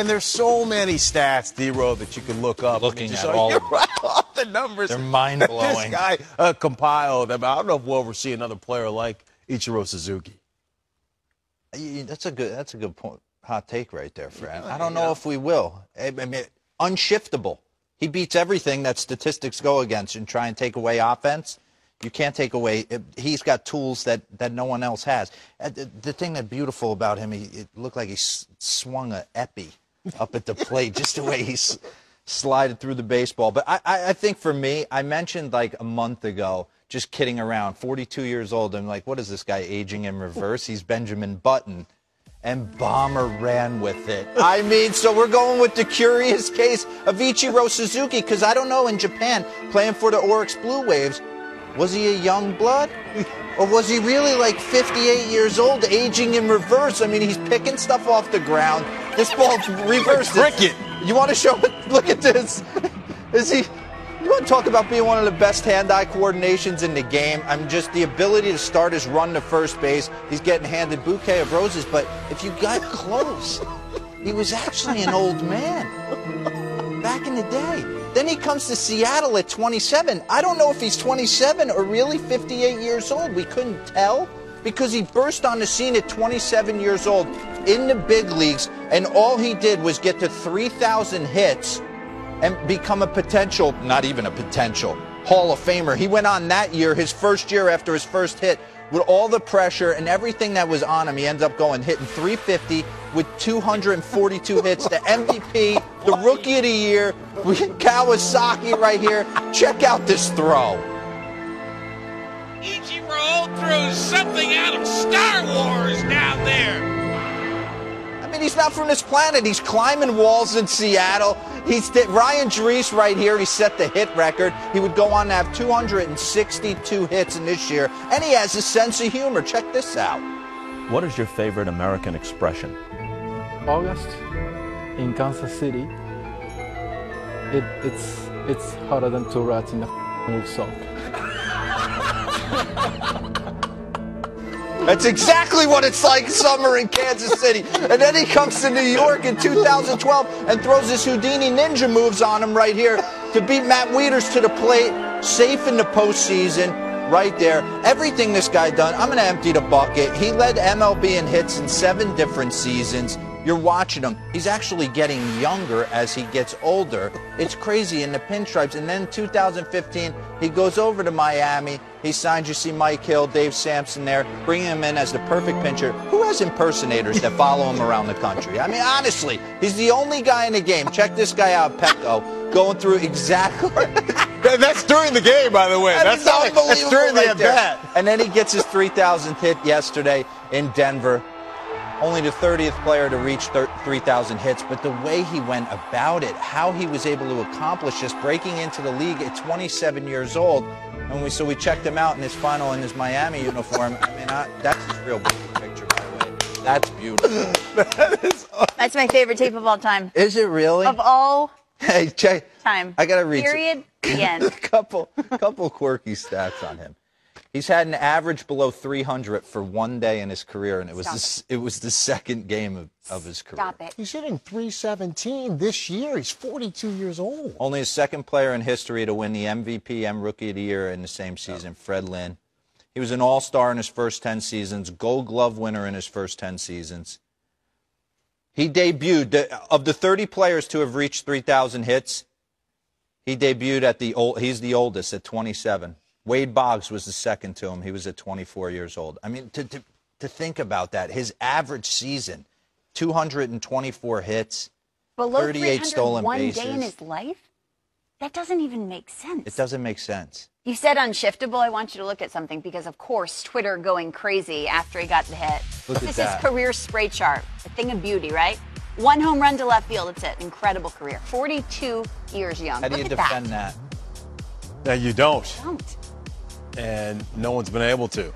And there's so many stats, D-Row, that you can look up. Looking at all of them. All the numbers. They're mind-blowing. This guy compiled. I don't know if we'll ever see another player like Ichiro Suzuki. That's a good point. Hot take right there, Fran. I don't know if we will. I mean, unshiftable. He beats everything that statistics go against and try and take away offense. You can't take away. He's got tools that no one else has. The thing that's beautiful about him, it looked like he swung a epi up at the plate, just the way he slided through the baseball. But I think for me, I mentioned like a month ago, just kidding around, 42 years old. I'm like, what is this guy aging in reverse? He's Benjamin Button. And Bomber ran with it. I mean, so we're going with the curious case of Ichiro Suzuki, because I don't know, in Japan, playing for the Oryx Blue Waves, was he a young blood? Or was he really like 58 years old, aging in reverse? I mean, he's picking stuff off the ground. This ball's reversed. Cricket. You want to show it? Look at this. Is he... You want to talk about being one of the best hand-eye coordinations in the game? I mean, just the ability to start his run to first base. He's getting handed bouquet of roses, but if you got close, he was actually an old man back in the day. Then he comes to Seattle at 27. I don't know if he's 27 or really 58 years old. We couldn't tell because he burst on the scene at 27 years old in the big leagues, and all he did was get to 3,000 hits and become a potential, not even a potential, Hall of Famer. He went on that year, his first year after his first hit, with all the pressure and everything that was on him. He ends up hitting 350 with 242 hits, the MVP, the Rookie of the Year, Kawasaki right here. Check out this throw. Ichiro throws something out of Star Wars down there. I mean, he's not from this planet. He's climbing walls in Seattle. Ryan Drees right here. He set the hit record. He would go on to have 262 hits in this year, and he has a sense of humor. Check this out. What is your favorite American expression? August in Kansas City. It's hotter than two rats in a move sock. That's exactly what it's like summer in Kansas City. And then he comes to New York in 2012 and throws his Houdini ninja moves on him right here to beat Matt Wieters to the plate, safe in the postseason, right there. Everything this guy done, I'm going to empty the bucket. He led MLB in hits in 7 different seasons. You're watching him. He's actually getting younger as he gets older. It's crazy in the pinstripes. And then 2015, he goes over to Miami. He signs, you see Mike Hill, Dave Sampson there, bringing him in as the perfect pitcher. Who has impersonators that follow him around the country? I mean, honestly, he's the only guy in the game. Check this guy out, Petco, going through exactly... That's during the game, by the way. That's during the at-bat. And then he gets his 3,000th hit yesterday in Denver. Only the 30th player to reach 3,000 hits, but the way he went about it, how he was able to accomplish this, breaking into the league at 27 years old, and so we checked him out in his final in his Miami uniform. I mean, that's his real picture, by the way. That's beautiful. That's my favorite tape of all time. Is it really? Of all time. I gotta read. Period. The end. a couple quirky stats on him. He's had an average below 300 for one day in his career, and it was the second game of his career. Stop it. He's hitting 317 this year. He's 42 years old. Only a second player in history to win the MVP and Rookie of the Year in the same season, Fred Lynn. He was an all-star in his first 10 seasons, Gold Glove winner in his first 10 seasons. He debuted, of the 30 players to have reached 3,000 hits, he debuted he's the oldest at 27. Wade Boggs was the second to him. He was at 24 years old. I mean, to think about that, his average season, 224 hits, below 38 stolen bases. One day in his life? That doesn't even make sense. It doesn't make sense. You said unshiftable. I want you to look at something because, of course, Twitter going crazy after he got the hit. Look This at that. is career spray chart. A thing of beauty, right? 1 home run to left field. That's it. Incredible career. 42 years young. How do you defend that? No, you don't. Don't. And no one's been able to.